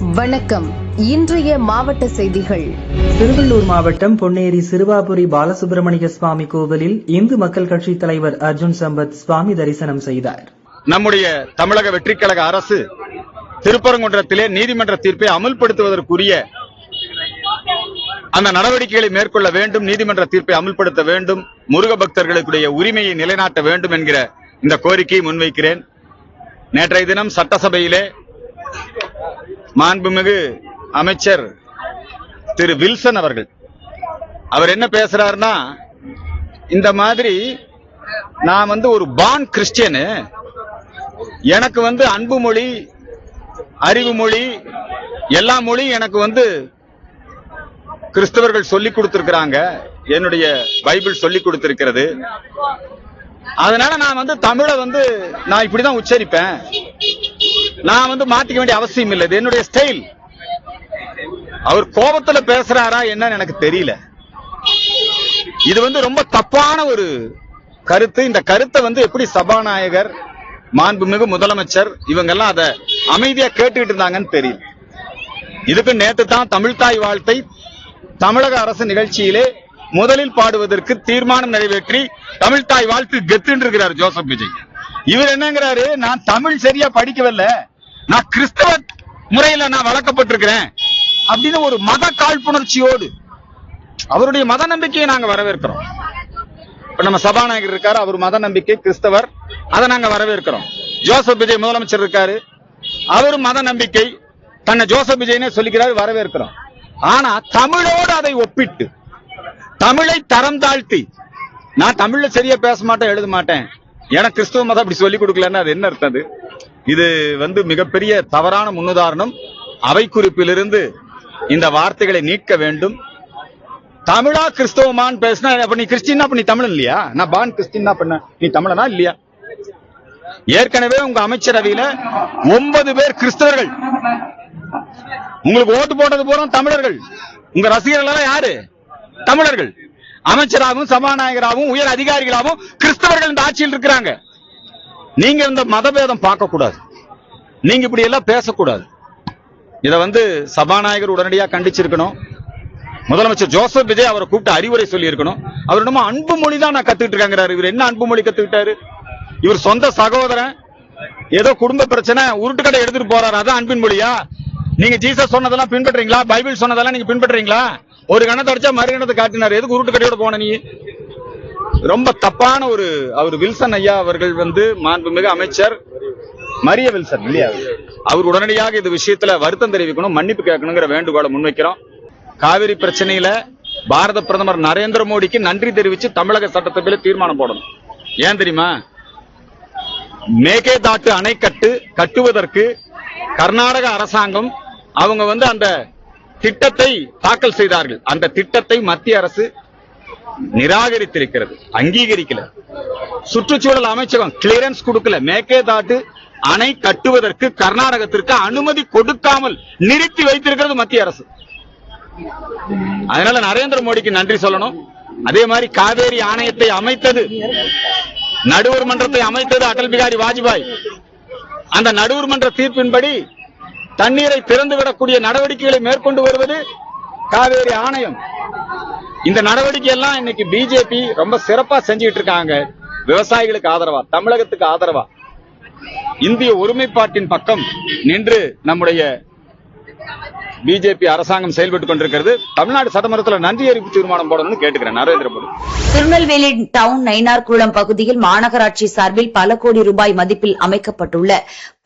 வணக்கம். இன்றைய மாவட்ட செய்திகள். திருவள்ளூர் மாவட்டம் பொன்னேரி சிறுவாபுரி பாலசுப்பிரமணிய சுவாமி கோவிலில் இந்து மக்கள் கட்சி தலைவர் அர்ஜுன் சம்பத் சுவாமி தரிசனம் செய்தார். நம்முடைய தமிழக வெற்றிக்கழக அரசு திருப்பரங்குன்றத்திலே நீதிமன்ற தீர்ப்பை அமல்படுத்துவதற்குரிய அந்த நடவடிக்கைகளை மேற்கொள்ள வேண்டும், நீதிமன்ற தீர்ப்பை அமல்படுத்த வேண்டும், முருக பக்தர்களுடைய உரிமையை நிலைநாட்ட வேண்டும் என்கிற இந்த கோரிக்கையை முன்வைக்கிறேன். நேற்றைய தினம் சட்டசபையிலே மாண்புமிகு அமைச்சர் திரு வில்சன் அவர்கள் அவர் என்ன பேசுறாருன்னா, இந்த மாதிரி நான் ஒரு பான் கிறிஸ்டியனு, எனக்கு அன்பு மொழி, அறிவு மொழி, எல்லா மொழியும் எனக்கு கிறிஸ்தவர்கள் சொல்லிக் கொடுத்திருக்கிறாங்க, என்னுடைய பைபிள் சொல்லிக் கொடுத்திருக்கிறது. அதனால நான் தமிழை நான் இப்படிதான் உச்சரிப்பேன், நான் மாத்திக்க வேண்டிய அவசியம் இல்லை, இது என்னுடைய ஸ்டைல். அவர் கோபத்துல பேசுறாரா என்னன்னு எனக்கு தெரியல. இது ரொம்ப தப்பான ஒரு கருத்து. இந்த கருத்தை எப்படி சபாநாயகர், மாண்புமிகு முதலமைச்சர் இவங்க எல்லாம் அதை அமைதியா கேட்டுக்கிட்டு இருந்தாங்கன்னு தெரியல. இதுக்கு நேத்து தான் தமிழ்தாய் வாழ்த்தை தமிழக அரசு நிகழ்ச்சியிலே முதலில் பாடுவதற்கு தீர்மானம் நிறைவேற்றி தமிழ்தாய் வாழ்த்து கெத்துன்னு இருக்கிறார் ஜோசப் விஜய். இவர் என்னங்கிறாரு, நான் தமிழ் சரியா படிக்கவில்லை, நான் கிறிஸ்தவ முறையில நான் வளர்க்கப்பட்டிருக்கிறேன் அப்படின்னு ஒரு மத காழ்ப்புணர்ச்சியோடு அவருடைய மத நம்பிக்கையை நாங்க வரவேற்கிறோம். இப்ப நம்ம சபாநாயகர் இருக்காரு, அவர் மத நம்பிக்கை கிறிஸ்தவர், அதை நாங்க வரவேற்கிறோம். ஜோசப் விஜய் முதலமைச்சர் இருக்காரு, அவரு மத நம்பிக்கை தன்னை ஜோசப் விஜய்னே சொல்லிக்கிறாரு, வரவேற்கிறோம். ஆனா தமிழோடு அதை ஒப்பிட்டு தமிழை தரம் தாழ்த்தி, நான் தமிழ்ல சரியா பேச மாட்டேன், எழுத மாட்டேன், எனக்கு கிறிஸ்துவ மதம் அப்படி சொல்லிக் கொடுக்கலன்னு அது என்ன அர்த்தம்? இது மிகப்பெரிய தவறான முன்னுதாரணம். அவை குறிப்பிலிருந்து இந்த வார்த்தைகளை நீக்க வேண்டும். தமிழா கிறிஸ்தவமான்னு பேசினா அப்ப நீ கிறிஸ்டின், அப்ப நீ தமிழன் இல்லையா? நான் பான் கிறிஸ்டின் பண்ண நீ தமிழனா இல்லையா? ஏற்கனவே உங்க அமைச்சரவையில 9 பேர் கிறிஸ்தவர்கள், உங்களுக்கு ஓட்டு போட்டது பூரா தமிழர்கள், உங்க ரசிகர்கள் எல்லாம் யாரு? தமிழர்கள். அமைச்சராகவும் சபாநாயகராகவும் உயர் அதிகாரிகளாகவும் கிறிஸ்தவர்கள் இந்த ஆட்சியில் இருக்கிறாங்க. நீங்க இந்த மதபேதம் பார்க்க கூடாது, நீங்க இப்படி எல்லாம் பேசக்கூடாது. இத சபாநாயகர் உடனடியா கண்டிச்சிருக்கணும். முதலமைச்சர் ஜோசப் விஜய் அவரை கூப்பிட்டு அறிவுரை சொல்லி இருக்கணும். அவர் என்னமோ அன்பு மொழி தான் நான் கத்துக்கிட்டு இருக்காங்கிறாரு. இவர் என்ன அன்பு மொழி கத்துக்கிட்டாரு? இவர் சொந்த சகோதரன் ஏதோ குடும்ப பிரச்சனை உருட்டு கடை எடுத்துட்டு போறாரு, அதான் அன்பின் மொழியா? நீங்க ஜீசஸ் சொன்னதெல்லாம் பின்பற்றீங்களா? பைபிள் சொன்னதெல்லாம் நீங்க பின்பற்றீங்களா? ஒரு கணத்தை அடிச்சா மறு கணத்தை காட்டினார், எதுக்கு உருட்டு கடையோட போன நீ? ரொம்ப தப்பான ஒரு அவர் வில்சன் ஐயா அவர்கள் மாண்புமிகு அமைச்சர் மரிய வில்சன் இல்லையா, அவர் உடனடியாக இந்த விஷயத்துல வருத்தம் தெரிவிக்கணும், மன்னிப்பு கேட்கணுங்கிற வேண்டுகோளை முன்வைக்கிறோம். காவிரி பிரச்சனையில பாரத பிரதமர் நரேந்திர மோடிக்கு நன்றி தெரிவிச்சு தமிழக சட்டசபையில தீர்மானம் போடணும். ஏன் தெரியுமா? மேகேதாட்டு அணை கட்டுவதற்கு கர்நாடக அரசாங்கம் அவங்க அந்த திட்டத்தை தாக்கல் செய்தார்கள். அந்த திட்டத்தை மத்திய அரசு நிராகரித்திருக்கிறது, அங்கீகரிக்கல. சுற்றுச்சூழல் அமைச்சகம் கிளியரன்ஸ் கொடுக்கல. மேகேதாட்டு அணை கட்டுவதற்கு கர்நாடகத்திற்கு அனுமதி கொடுக்காமல் நிறுத்தி வைத்திருக்கிறது மத்திய அரசு. அதனால நரேந்திர மோடிக்கு நன்றி சொல்லணும். அதே மாதிரி காவேரி ஆணையத்தை அமைத்தது, நடுவர் மன்றத்தை அமைத்தது அடல் பிகாரி வாஜ்பாய். அந்த நடுவர் மன்ற தீர்ப்பின்படி தண்ணீரை திறந்துவிடக்கூடிய நடவடிக்கைகளை மேற்கொண்டு வருவது காவேரி ஆணையம். இந்த நடவடிக்கை எல்லாம் இன்னைக்கு பிஜேபி ரொம்ப சிறப்பா செஞ்சுட்டு இருக்காங்க. விவசாயிகளுக்கு ஆதரவா, தமிழகத்துக்கு ஆதரவா, இந்திய ஒருமைப்பாட்டின் பக்கம் நின்று நம்முடைய பிஜேபி அரசாங்கம் செயல்பட்டுக் கொண்டிருக்கிறது. தமிழ்நாடு சட்டமன்றத்தில் நன்றி அறிவிப்பு தீர்மானம் போடணும்னு கேட்டுக்கிறேன் நரேந்திர மோடி. திருநெல்வேலி டவுன் நயினார்குளம் பகுதியில் மாநகராட்சி சார்பில் பல கோடி ரூபாய் மதிப்பில் அமைக்கப்பட்டுள்ள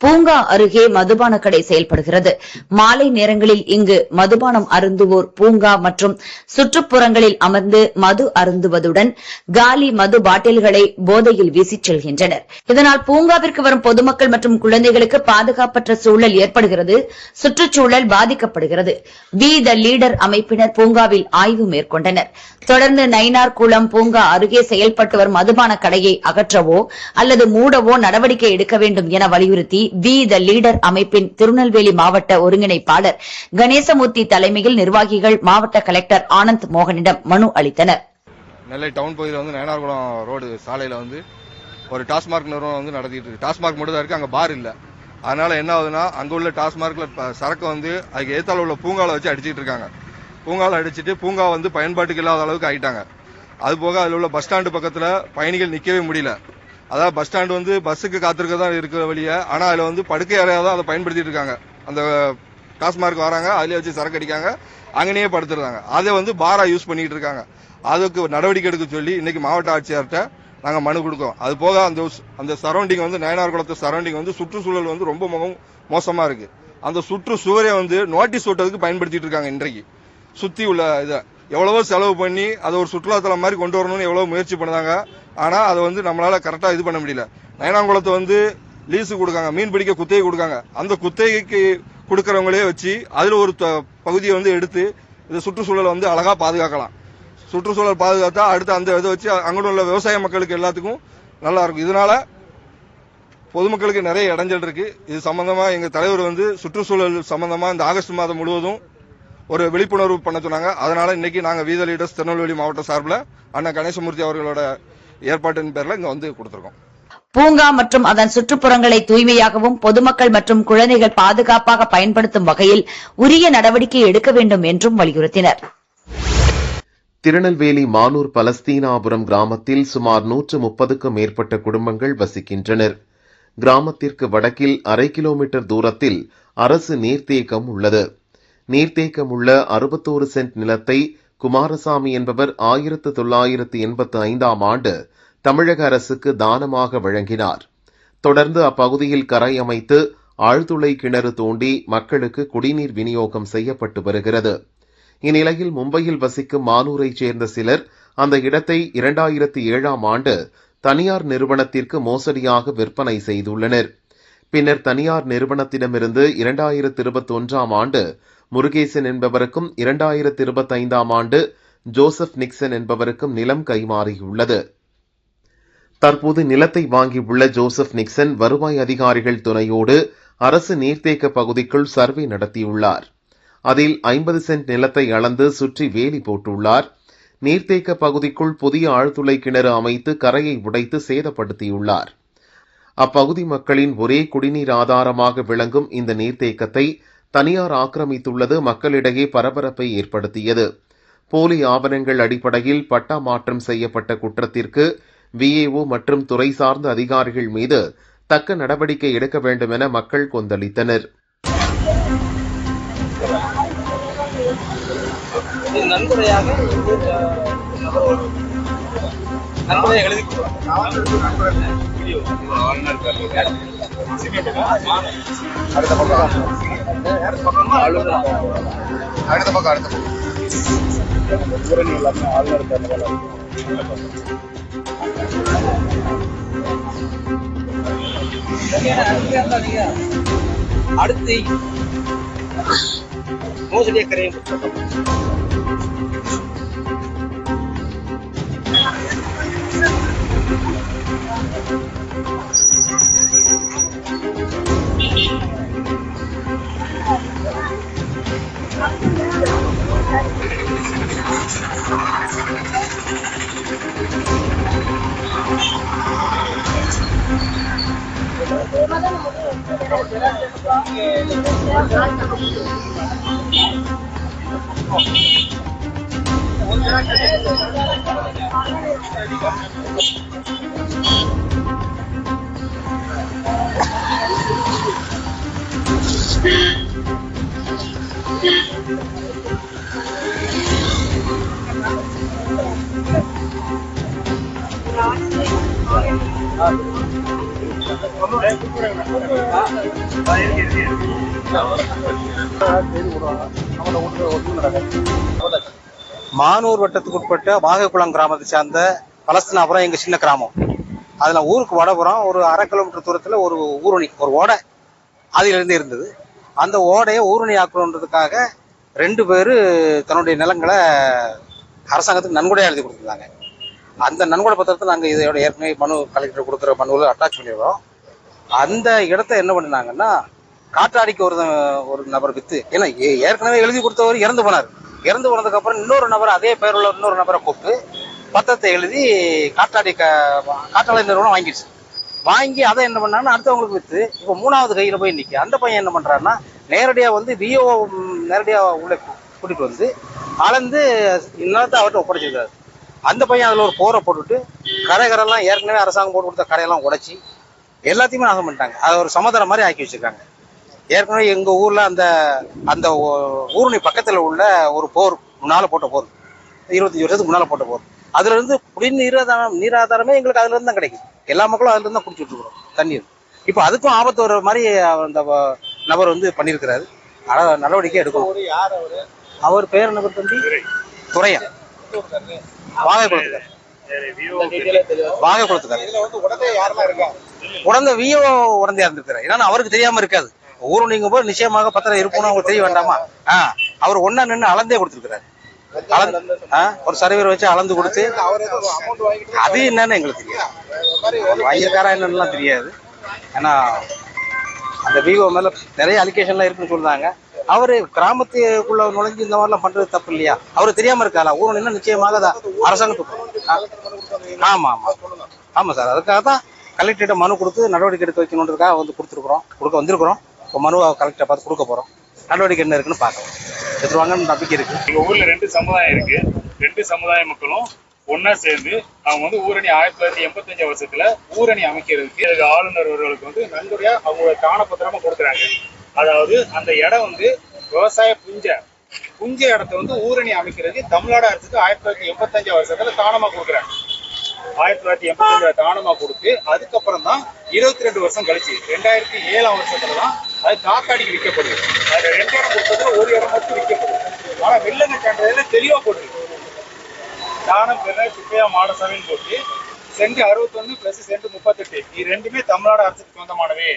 பூங்கா அருகே மதுபான கடை செயல்படுகிறது. மாலை நேரங்களில் இங்கு மதுபானம் அருந்துவோர் பூங்கா மற்றும் சுற்றுப்புறங்களில் அமர்ந்து மது அருந்துவதுடன் காலி மது பாட்டில்களை போதையில் வீசிச் செல்கின்றனர். இதனால் பூங்காவிற்கு வரும் பொதுமக்கள் மற்றும் குழந்தைகளுக்கு பாதுகாப்பற்ற சூழல் ஏற்படுகிறது, சுற்றுச்சூழல் பாதிக்கப்படுகிறது. வி த லீடர் அமைப்பினர் பூங்காவில் ஆய்வு மேற்கொண்டனர். தொடர்ந்து நயினார்குளம் பூங்கா அருகே செயல்பட்டு வரும் மதுபான கடையை அகற்றவோ அல்லது மூடவோ நடவடிக்கை எடுக்க வேண்டும் என வலியுறுத்தி வி த லீடர் அமைப்பின் திருநெல்வேலி மாவட்ட ஒருங்கிணைப்பாளர் கணேசமூர்த்தி தலைமையில் நிர்வாகிகள் மாவட்ட கலெக்டர் ஆனந்த் மோகனிடம் மனு அளித்தனர். நெல்லை டவுன் பகுதியில் நயினார்குளம் ரோடு சாலையில ஒரு டாஸ்மாக் நிறுவனம் நடத்திட்டு இருக்கு. டாஸ்மாக் மட்டும் தான் இருக்கு, அங்க பார் இல்ல. அதனால என்ன ஆகுதுன்னா அங்க உள்ள டாஸ்மார்க்ல சரக்கு வந்து அதுக்கு ஏத்தால உள்ள பூங்கால வச்சு அடிச்சிட்டு இருக்காங்க. பூங்கால அடிச்சுட்டு பூங்கா வந்து பயன்பாட்டுக்கு இல்லாத அளவுக்கு ஆயிட்டாங்க. அது போக அதுல உள்ள பஸ் ஸ்டாண்டு பக்கத்துல பயணிகள் நிக்கவே முடியல. அதாவது பஸ் ஸ்டாண்டு வந்து பஸ்ஸுக்கு காத்திருக்க தான் இருக்கிற வழியை, ஆனா அதுல வந்து படுக்கை அறையா தான் அதை பயன்படுத்திட்டு இருக்காங்க. அந்த டாஸ்மார்க் வராங்க, அதுலயே வச்சு சரக்கு அடிக்காங்க, அங்கனே படுத்துறாங்க. அதை வந்து பாரா யூஸ் பண்ணிட்டு இருக்காங்க. அதுக்கு நடவடிக்கை எடுக்க சொல்லி இன்னைக்கு மாவட்ட ஆட்சியர்கிட்ட நாங்க மனு கொடுக்கோம். அது போக அந்த சரௌண்டிங் வந்து நயனார் குளத்து சரௌண்டிங் வந்து சுற்றுச்சூழல் வந்து ரொம்ப மோசமா இருக்கு. அந்த சுற்றுச்சுவரை வந்து நோட்டீஸ் ஓட்டுறதுக்கு பயன்படுத்திட்டு இருக்காங்க. இன்றைக்கு சுத்தி உள்ள இதை எவ்வளவோ செலவு பண்ணி அதை ஒரு சுற்றுலாத்தலம் மாதிரி கொண்டு வரணும்னு எவ்வளவு முயற்சி பண்ணாங்க. ஆனா அதை வந்து நம்மளால கரெக்டா இது பண்ண முடியல. நயனாங்குளத்தை வந்து லீஸு கொடுக்காங்க, மீன் பிடிக்க குத்தகை கொடுக்காங்க. அந்த குத்தகைக்கு கொடுக்கறவங்களே வச்சு அதுல ஒரு பகுதியை வந்து எடுத்து இந்த சுற்றுச்சூழலை வந்து அழகா பாதுகாக்கலாம். சுற்றுச்சூழல் பாதுகாத்தா அடுத்து அந்த இதை வச்சு அங்குள்ள உள்ள விவசாய மக்களுக்கு எல்லாத்துக்கும் நல்லா இருக்கும். இதனால பொதுமக்களுக்கு நிறைய இடைஞ்சல் இருக்கு. இது சம்பந்தமா எங்க தலைவர் வந்து சுற்றுச்சூழல் சம்பந்தமா இந்த ஆகஸ்ட் மாதம் முழுவதும் ஒரு விழிப்புணர்வு பண்ண சொன்னாங்க. அதனால இன்னைக்கு நாங்க வீத லீடர்ஸ் திருநெல்வேலி மாவட்ட சார்பில் அண்ணன் கணேசமூர்த்தி அவர்களோட ஏற்பாட்டின் பேர்ல இங்க வந்து கொடுத்திருக்கோம். பூங்கா மற்றும் அதன் சுற்றுப்புறங்களை தூய்மையாகவும் பொதுமக்கள் மற்றும் குழந்தைகள் பாதுகாப்பாக பயன்படுத்தும் வகையில் உரிய நடவடிக்கை எடுக்க வேண்டும் என்றும் வலியுறுத்தினர். திருநெல்வேலி மானூர் பலஸ்தீனாபுரம் கிராமத்தில் சுமார் 130க்கும் மேற்பட்ட குடும்பங்கள் வசிக்கின்றனர். கிராமத்திற்கு வடக்கில் 1/2 கிலோமீட்டர் தூரத்தில் அரசு நீர்த்தேக்கம் உள்ளது. நீர்த்தேக்கம் உள்ள 61 சென்ட் நிலத்தை குமாரசாமி என்பவர் 1985ஆம் ஆண்டு தமிழக அரசுக்கு தானமாக வழங்கினார். தொடர்ந்து அப்பகுதியில் கரை அமைத்து ஆழ்துளை கிணறு தோண்டி மக்களுக்கு குடிநீர் விநியோகம் செய்யப்பட்டு வருகிறது. இந்நிலையில் மும்பையில் வசிக்கும் மானூரைச் சேர்ந்த சிலர் அந்த இடத்தை 2007ஆம் ஆண்டு தனியார் நிறுவனத்திற்கு மோசடியாக விற்பனை செய்துள்ளனர். பின்னர் தனியார் நிறுவனத்திடமிருந்து 2021ஆம் ஆண்டு முருகேசன் என்பவருக்கும் 2025ஆம் ஆண்டு ஜோசப் நிக்சன் என்பவருக்கும் நிலம் கைமாறியுள்ளது. தற்போது நிலத்தை வாங்கியுள்ள ஜோசப் நிக்சன் வருவாய் அதிகாரிகள் துணையோடு அரசு நீர்த்தேக்க பகுதிக்குள் சர்வே நடத்தியுள்ளார். அதில் 50 சென்ட் நிலத்தை அளந்து சுற்றி வேலி போட்டுள்ளார். நீர்த்தேக்க பகுதிக்குள் புதிய ஆழ்துளை கிணறு அமைத்து கரையை உடைத்து சேதப்படுத்தியுள்ளார். அப்பகுதி மக்களின் ஒரே குடிநீர் ஆதாரமாக விளங்கும் இந்த நீர்த்தேக்கத்தை தனியார் ஆக்கிரமித்துள்ளது மக்களிடையே பரபரப்பை ஏற்படுத்தியது. போலி ஆவணங்கள் அடிப்படையில் பட்டா மாற்றம் செய்யப்பட்ட குற்றத்திற்கு விஏஓ மற்றும் துறை சார்ந்த அதிகாரிகள் மீது தக்க நடவடிக்கை எடுக்க வேண்டும் என மக்கள் கொந்தளித்தனர். அடுத்து மோசடிய கரையும் மானூர் வட்டத்துக்கு உட்பட்ட வாகைக்குளம் கிராமத்தை சார்ந்த பலஸ்தீனாபுரம் எங்க சின்ன கிராமம். அதுல ஊருக்கு வடபுறம் ஒரு 1/2 கிலோமீட்டர் தூரத்துல ஒரு ஊரணி, ஒரு ஓடை அதிலிருந்து இருந்தது. அந்த ஓடையை ஊரணி ஆக்கணுன்றதுக்காக 2 பேரு தன்னுடைய நிலங்களை அரசாங்கத்துக்கு நன்கொடையா எழுதி கொடுத்துருந்தாங்க. அந்த நன்கொடை பத்திரத்தை நாங்கள் இதோட ஏற்கனவே மனு கலெக்டர் கொடுக்குற மனுவில் அட்டாச் பண்ணிடுறோம். அந்த இடத்த என்ன பண்ணினாங்கன்னா காற்றாடிக்கு ஒரு நபர் வித்து, ஏன்னா ஏற்கனவே எழுதி கொடுத்தவர் இறந்து போனார். இறந்து போனதுக்கு அப்புறம் இன்னொரு நபர், அதே பேர் உள்ள இன்னொரு நபரை கூப்பிட்டு பத்திரத்தை எழுதி காற்றாடி நிறுவனம் வாங்கிடுச்சு. வாங்கி அதை என்ன பண்ணாங்கன்னா அடுத்தவங்களுக்கு விற்று இப்போ 3வது கையில் போய் நிற்க. அந்த பையன் என்ன பண்ணுறாருன்னா நேரடியாக வந்து விஓ நேரடியாக உள்ள கூட்டிகிட்டு வந்து அளந்து இன்னத்தை அவர்கிட்ட ஒப்படைச்சிருக்காரு. அந்த பையன் அதில் ஒரு போரை போட்டுட்டு கரையெல்லாம் ஏற்கனவே அரசாங்கம் போட்டு கொடுத்த கரையெல்லாம் உடைச்சி எல்லாத்தையுமே நாசம் பண்ணிட்டாங்க. அதை ஒரு சமாதானம் மாதிரி ஆக்கி வச்சிருக்காங்க. ஏற்கனவே எங்கள் ஊரில் அந்த ஊருணி பக்கத்தில் உள்ள ஒரு போர் முன்னால் போட்ட போர் 25 வருஷத்துக்கு முன்னால் போட்ட போர், அதுலேருந்து குடிநீர் நீராதாரமே எங்களுக்கு அதுலேருந்து தான் கிடைக்குது. எல்லா மக்களும் அதுலேருந்து தான் குடிச்சுட்டு இருக்கிறோம் தண்ணீர். இப்போ அதுக்கும் ஆபத்து வர மாதிரி அந்த நபர் வந்து பண்ணியிருக்கிறாரு. நடவடிக்கை எடுக்கணும். அவர் பேர் என்ன தம்பி? துரையன், வாகைக்குளத்துக்கார். உடந்த விஓ உடந்தையா இருந்திருக்கிறார். ஏன்னா அவருக்கு தெரியாம இருக்காது. ஊருணிங்கும் போது நிச்சயமாக பத்திரம் இருக்கணும், அவங்களுக்கு தெரிய வேண்டாமா? அவர் ஒன்னா நின்று அளந்தே கொடுத்துருக்கிறாரு. ஒரு சர்வேர் வச்சு அளந்து கொடுத்து அது என்னன்னு எங்களுக்கு தெரியாது. வாங்கியக்காரா என்னன்னு தெரியாது. ஏன்னா அந்த விஓ மேல நிறைய அலிகேஷன்லாம் இருக்குன்னு சொல்றாங்க. அவரு கிராமத்துக்குள்ள நுழைஞ்சு இந்த மாதிரிலாம் பண்றது தப்பு இல்லையா? அவரு தெரியாம இருக்காரா? ஊருணின்னா நிச்சயமாக அரசாங்கத்துக்கு. ஆமா ஆமா ஆமா சார். அதுக்காக தான் கலெக்டர்கிட்ட மனு கொடுத்து நடவடிக்கை எடுக்க வைக்கணுன்றதுக்காக வந்து கொடுக்க வந்திருக்கிறோம். இப்போ மனுவை கலெக்டரை பார்த்து கொடுக்க போறோம். நடவடிக்கை என்ன இருக்குன்னு பார்க்கலாம். எடுத்துருவாங்கன்னு நம்பிக்கை இருக்கு. எங்க ஊர்ல 2 சமுதாயம் இருக்கு. 2 சமுதாய மக்களும் ஒன்னா சேர்ந்து அவங்க வந்து ஊரணி 1985 வருஷத்துல ஊரணி அமைக்கிறதுக்கு ஆளுநர் அவர்களுக்கு வந்து நன்கொடையா அவங்க காணப்பத்திரமா கொடுக்குறாங்க. அதாவது அந்த இடம் வந்து விவசாய புஞ்ச இடத்த வந்து ஊரணி அமைக்கிறதுக்கு தமிழ்நாடு அரசுக்கு 1985 வருஷத்துல தானமா கொடுக்குறாங்க. 1985 தானமா கொடுத்து அதுக்கப்புறம் தான் 22 வருஷம் கழிச்சு 2007 வருஷத்துலதான் அது காத்தாடிக்கு விற்கப்படுது. அது 2 இடம் கொடுத்ததுல ஒரு இடம் மட்டும் விற்கப்படுது. ஆனா வெள்ளங்க சான்றிதழ்ல தெளிவா போட்டுருக்கு. தானம் பெற சுப்பையா மாடசாமின்னு போட்டு சென்ட் 61 பிளஸ் சென்ட் 38 இது 2மே தமிழ்நாடு அரசுக்கு சொந்தமானவே.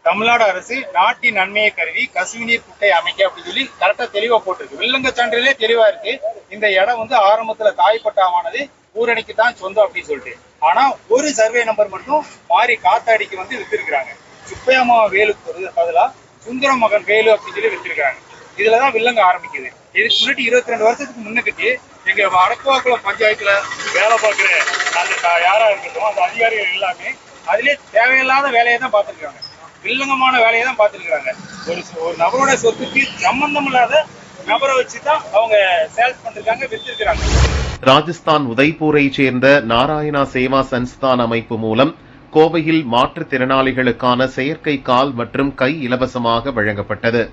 தமிழ்நாடு அரசு நாட்டின் நன்மையை கருதி கசிவுநீர் குட்டை அமைக்க அப்படின்னு சொல்லி கரெக்டா தெளிவா போட்டிருக்கு. வில்லங்க சான்றிதழே தெளிவா இருக்கு. இந்த இடம் வந்து ஆரம்பத்துல தாய்ப்பட்டாவானது ஊரணிக்கு தான் சொந்தம் அப்படின்னு சொல்லிட்டு. ஆனா ஒரு சர்வே நம்பர் மட்டும் மாறி காத்தாடிக்கு வந்து வித்திருக்கிறாங்க. சுப்பையாமா வேலுக்கு பதிலா சுந்தர மகன் வேலு அப்படின்னு சொல்லி வித்திருக்காங்க. இதுலதான் வில்லங்க ஆரம்பிக்குது. இதுக்கு முன்னாடி 22 வருஷத்துக்கு முன்னுக்கிட்டு எங்க வடக்குவாக்குளம் பஞ்சாயத்துல வேலை பார்க்கிற அந்த யாரா இருக்கட்டும் அந்த அதிகாரிகள் எல்லாமே அதுலயே தேவையில்லாத வேலையை தான் பார்த்துருக்காங்க. வில்லங்கமான வேலையை தான் பார்த்துருக்காங்க. ஒரு நபரோட சொத்துக்கு சம்பந்தம் இல்லாத நபரை வச்சுதான் அவங்க சேல்ஸ் பண்ணிருக்காங்க, வித்திருக்கிறாங்க. ராஜஸ்தான் உதய்பூரை சேர்ந்த நாராயணா சேவா சன்ஸ்தான் அமைப்பு மூலம் கோவையில் மாற்றுத்திறனாளிகளுக்கான செயற்கை கால் மற்றும் கை இலவசமாக வழங்கப்பட்டது.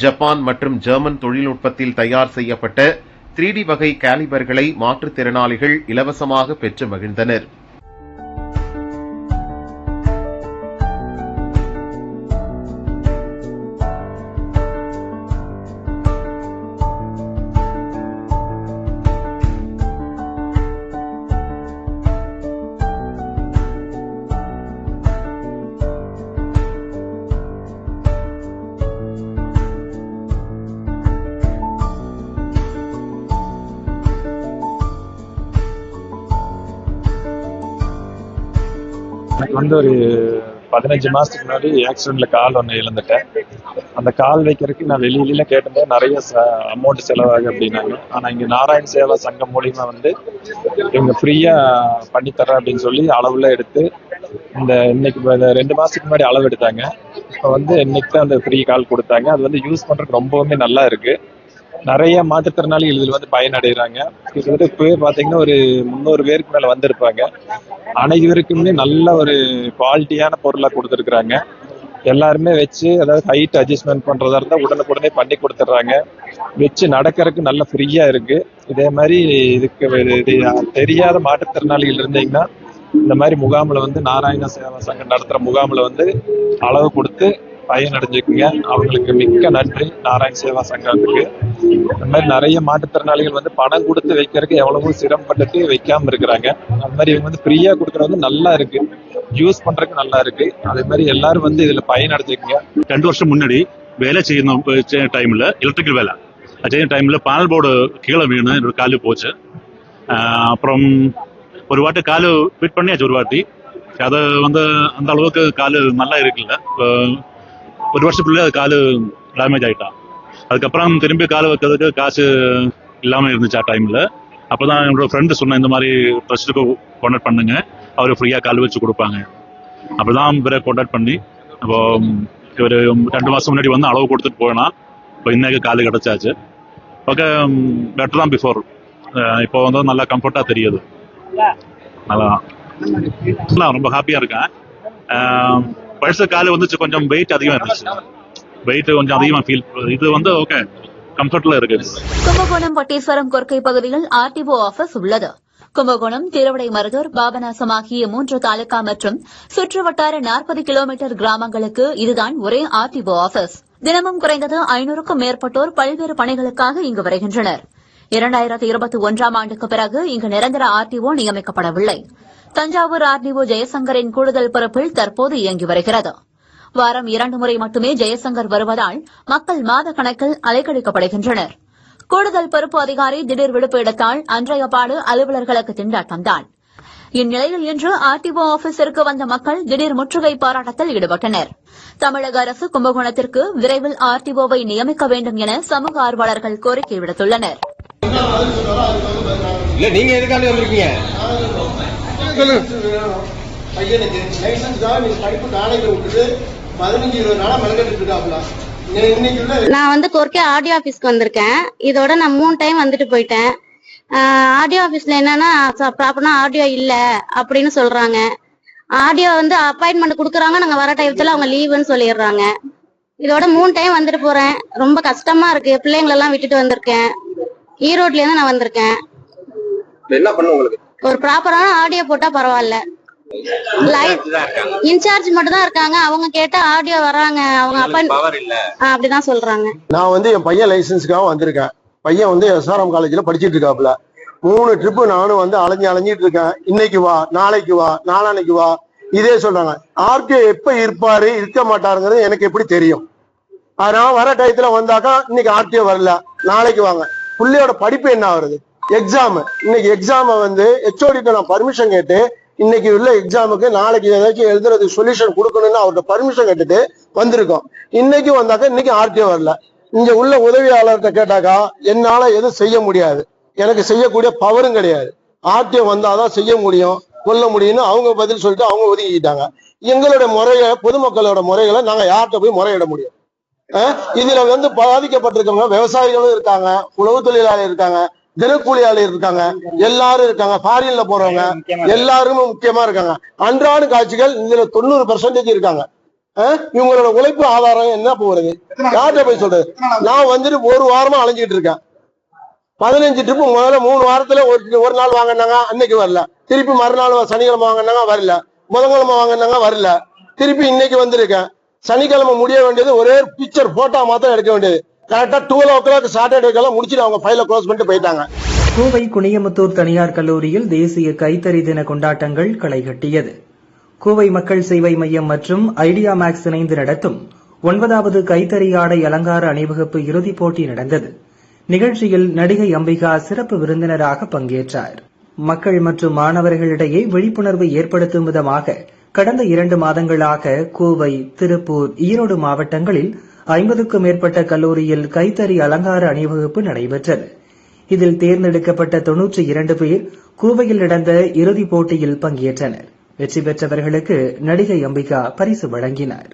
ஜப்பான் மற்றும் ஜெர்மன் தொழில்நுட்பத்தில் தயார் செய்யப்பட்ட 3D வகை கேலிபர்களை மாற்றுத்திறனாளிகள் இலவசமாக பெற்று மகிழ்ந்தனர். எனக்கு வந்து ஒரு 15 மாசத்துக்கு முன்னாடி ஆக்சிடென்ட்ல கால் ஒன்று இழந்துட்டேன். அந்த கால் வைக்கிறதுக்கு நான் வெளியில கேட்டபோது நிறைய அமௌண்ட் செலவாகு அப்படின்னாங்க. ஆனா இங்க நாராயண சேவா சங்கம் மூலியமா வந்து இவங்க ஃப்ரீயா பண்ணித்தரேன் அப்படின்னு சொல்லி அளவுல எடுத்து இன்னைக்கு 2 மாசத்துக்கு முன்னாடி அளவு எடுத்தாங்க. இப்போ வந்து இன்னைக்கு தான் அந்த ஃப்ரீ கால் கொடுத்தாங்க. அது வந்து யூஸ் பண்றதுக்கு ரொம்பவுமே நல்லா இருக்கு. நிறைய மாற்றுத்திறனாளிகள் இதில் வந்து பயனடைகிறாங்க. கிட்டத்தட்ட இப்போ பார்த்தீங்கன்னா ஒரு 300 பேருக்கு மேலே வந்திருப்பாங்க. அனைவருக்குமே நல்ல ஒரு குவாலிட்டியான பொருளாக கொடுத்துருக்குறாங்க. எல்லாருமே வச்சு அதாவது ஹைட் அட்ஜஸ்ட்மெண்ட் பண்ணுறதா இருந்தால் உடனுக்குடனே பண்ணி கொடுத்துட்றாங்க. வச்சு நடக்கிறதுக்கு நல்ல ஃப்ரீயாக இருக்குது. இதே மாதிரி இதுக்கு தெரியாத மாற்றுத்திறனாளிகள் இருந்தீங்கன்னா இந்த மாதிரி முகாமில் வந்து நாராயண சேவா சங்கம் நடத்துகிற முகாமில் வந்து அளவு கொடுத்து பயனடைஞ்சுக்குங்க. அவங்களுக்கு மிக்க நன்றி நாராயண சேவா சங்கத்துக்கு. இந்த மாதிரி நிறைய மாற்றுத்திறனாளிகள் வந்து பணம் கொடுத்து வைக்கிறதுக்கு எவ்வளவோ சிரமப்பட்டு வைக்காம இருக்கிறாங்க. அந்த மாதிரி இவங்க வந்து ஃப்ரீயா கொடுக்கறது வந்து நல்லா இருக்கு, யூஸ் பண்றதுக்கு நல்லா இருக்கு. அதே மாதிரி எல்லாரும் வந்து இதுல பயனடைஞ்சுக்குங்க. 2 வருஷம் முன்னாடி வேலை செய்யணும் டைம்ல எலக்ட்ரிக்கல் வேலை செய்ய டைம்ல பானல் போர்டு கீழே வீணு என்னோட காலு போச்சு. அப்புறம் ஒரு வாட்டி காலு ஃபிட் பண்ணியாச்சு. ஒரு வாட்டி அதை வந்து அந்த அளவுக்கு காலு நல்லா இருக்குல்ல. 1 வருஷத்துக்குள்ள அது காலு டேமேஜ் ஆயிட்டான். அதுக்கப்புறம் திரும்பி காலு வைக்கிறதுக்கு காசு இல்லாம இருந்துச்சு. டைம்ல அப்பதான் என்னோட ஃப்ரெண்டு சொன்ன இந்த மாதிரி ட்ரஸ்ட்டுக்கு கான்டாக்ட் பண்ணுங்க, அவர் ஃப்ரீயா கால் வச்சு கொடுப்பாங்க. அப்பதான் இவரை கான்டாக்ட் பண்ணி அப்போ இவர் 2 மாசம் முன்னாடி வந்து அளவு கொடுத்துட்டு போனா இப்போ இன்னைக்கு கால் கிடைச்சாச்சு. ஓகே, பெட்டர் தான் பிஃபோர். இப்போ வந்து நல்லா கம்ஃபர்ட்டா தெரியுது. நல்லா ரொம்ப ஹாப்பியா இருக்கேன். பழச கால் வந்துச்சு, கொஞ்சம் வெயிட் அதிகமா இருந்துச்சு. வெயிட் கொஞ்சம் அதிகமா ஃபீல், இது வந்து ஓகே கம்ஃபர்ட்ல இருக்கு. கும்பகோணம் பட்டீஸ்வரம் கொர்க்கை பகுதியில் ஆர்டிஓ ஆபீஸ் உள்ளது. கும்பகோணம், திருவிடைமருதூர், பாபநாசம் ஆகிய 3 தாலுகா மற்றும் சுற்றுவட்டார 40 கிலோமீட்டர் கிராமங்களுக்கு இதுதான் ஒரே ஆர்டிஓ ஆபீஸ். தினமும் குறைந்தது 500க்கும் மேற்பட்டோர் பல்வேறு பணிகளுக்காக இங்கு வருகின்றனர். 2021ஆம் ஆண்டுக்கு பிறகு இங்கு நிரந்தர ஆர்டிஓ நியமிக்கப்படவில்லை. தஞ்சாவூர் ஆர்டிஓ ஜெயசங்கரின் கூடுதல் பொறுப்பில் தற்போது இயங்கி வருகிறது. வாரம் 2 முறை மட்டுமே ஜெயசங்கர் வருவதால் மக்கள் மாத கணக்கில் அலைக்கழிக்கப்படுகின்றனர். கூடுதல் பொறுப்பு அதிகாரி திடீர் விடுப்பு எடுத்தால் அன்றைய பாடு அலுவலர்களுக்கு திண்டாட்டம்தான். இந்நிலையில் இன்று ஆர்டிஓ ஆபீஸிற்கு வந்த மக்கள் திடீர் முற்றுகை போராட்டத்தில் ஈடுபட்டனர். தமிழக அரசு கும்பகோணத்திற்கு விரைவில் ஆர்டிஓவை நியமிக்க வேண்டும் என சமூக ஆர்வலர்கள் கோரிக்கை விடுத்துள்ளனர். நீங்க எதுக்காக வந்திருக்கீங்க? பையனுக்கு லைசன்ஸ்க்காக நீங்க படிப்பு காலேஜ்ல விட்டுட்டு 15-20 நாளா மெனக்கெட்டு இருக்காப்ல. நான் வந்து கொர்க்கை ஆர்டிஓ ஆபீஸ்க்கு வந்திருக்கேன். இதோட நான் 3 டைம் வந்துட்டு போயிட்டேன். ஆர்டிஓ ஆபீஸ்ல என்னன்னா ப்ராப்பரா ஆர்டிஓ இல்ல அப்படின்னு சொல்றாங்க. ஆர்டிஓ வந்து அப்பாயின்மெண்ட் கொடுக்குறாங்க, நாங்க வர டைத்துல அவங்க லீவுன்னு சொல்லிடுறாங்க. இதோட 3 டைம் வந்துட்டு போறேன். ரொம்ப கஷ்டமா இருக்கு. பிள்ளைங்களெல்லாம் விட்டுட்டு வந்திருக்கேன். ஈரோட்ல இருந்து நான் வந்திருக்கேன். என்ன பண்ண உங்களுக்கு? ஒரு ப்ராப்பரான ஆர்டிஓ போட்டா பரவாயில்ல. இன்சார்ஜ் மட்டும் தான் இருக்காங்க. அவங்க கேட்டா ஆர்டிஓ வராங்க, அவங்க அப்படிதான் சொல்றாங்க. நான் வந்து என் பையன் லைசன்ஸ்க்காக வந்திருக்கேன். பையன் வந்து SRM காலேஜ்ல படிச்சிட்டு இருக்காப்ல. 3 ட்ரிப்பு நானும் வந்து அலைஞ்சிட்டு இருக்கேன். இன்னைக்கு வா, நாளைக்கு வா, நாளானைக்கு வா, இதே சொல்றாங்க. ஆர்டிஓ எப்ப இருப்பாரு இருக்க மாட்டாருங்கிறது எனக்கு எப்படி தெரியும்? அதனால வர டயத்துல வந்தாக்கா இன்னைக்கு ஆர்டிஓ வரல, நாளைக்கு வாங்க. பிள்ளையோட படிப்பு என்ன ஆகுறது? எக்ஸாம், இன்னைக்கு எக்ஸாம வந்து HOD நான் பர்மிஷன் கேட்டு இன்னைக்கு உள்ள எக்ஸாமுக்கு நாளைக்கு ஏதாச்சும் எழுதுறதுக்கு சொல்யூஷன் கொடுக்கணும்னு அவர்கிட்ட பர்மிஷன் கேட்டுட்டு வந்திருக்கோம். இன்னைக்கு வந்தாக்கா இன்னைக்கு ஆர்டிஓ வரல. இங்க உள்ள உதவியாளர்கிட்ட கேட்டாக்கா என்னால எதுவும் செய்ய முடியாது, எனக்கு செய்யக்கூடிய பவரும் கிடையாது. ஆர்டிஓ வந்தாதான் செய்ய முடியும், கொல்ல முடியும்னு அவங்க பதில் சொல்லிட்டு அவங்க ஒதுக்கிட்டாங்க. எங்களுடைய முறையை, பொதுமக்களோட முறைகளை நாங்க யார்கிட்ட போய் முறையிட முடியும்? இதுல வந்து பாதிக்கப்பட்டிருக்கவங்க விவசாயிகளும் இருக்காங்க, உழவு தொழிலாளர் இருக்காங்க, தினக்கூலியாளர் இருக்காங்க, எல்லாரும் இருக்காங்க, ஃபாரின்ல போறவங்க எல்லாருமே முக்கியமா இருக்காங்க. அன்றாட காட்சிகள் இதுல 90% இருக்காங்க. இவங்களோட உழைப்பு ஆதாரம் என்ன போறது? யார்கிட்ட போய் சொல்றது? நான் வந்துட்டு 1 வாரமா அலைஞ்சிட்டு இருக்கேன். 15 ட்ரிப்பு முதல்ல 3 வாரத்துல ஒரு நாள் வாங்கினாங்க, அன்னைக்கு வரல. திருப்பி மறுநாள் சனிக்கிழமை வாங்கினாங்க, வரல. புதன்கிழமை வாங்கினாங்க, வரல. திருப்பி இன்னைக்கு வந்திருக்கேன். சனிக்கிழமை முடிய வேண்டியது ஒரே பிக்சர் போட்டோ மாத்திரம் எடுக்க வேண்டியது. கரெக்டா 12 o'clock சாட்டர்டேக்கெல்லாம் முடிச்சுட்டு அவங்க ஃபைல க்ளோஸ் பண்ணிட்டு போயிட்டாங்க. கோவை குனியமுத்தூர் தனியார் கல்லூரியில் தேசிய கைத்தறி தின கொண்டாட்டங்கள் களை கட்டியது. கோவை மக்கள் சேவை மையம் மற்றும் ஐடியா மேக்ஸ் இணைந்து நடத்தும் 9வது கைத்தறி ஆடை அலங்கார அணிவகுப்பு இறுதிப் போட்டி நடந்தது. நிகழ்ச்சியில் நடிகை அம்பிகா சிறப்பு விருந்தினராக பங்கேற்றார். மக்கள் மற்றும் மாணவர்களிடையே விழிப்புணர்வு ஏற்படுத்தும் விதமாக கடந்த 2 மாதங்களாக கோவை, திருப்பூர், ஈரோடு மாவட்டங்களில் 50க்கும் மேற்பட்ட கல்லூரியில் கைத்தறி அலங்கார அணிவகுப்பு நடைபெற்றது. இதில் தேர்ந்தெடுக்கப்பட்ட 92 பேர் கோவையில் நடந்த இறுதிப் போட்டியில் பங்கேற்றனர். வெற்றி பெற்றவர்களுக்கு நடிகை அம்பிகா பரிசு வழங்கினார்.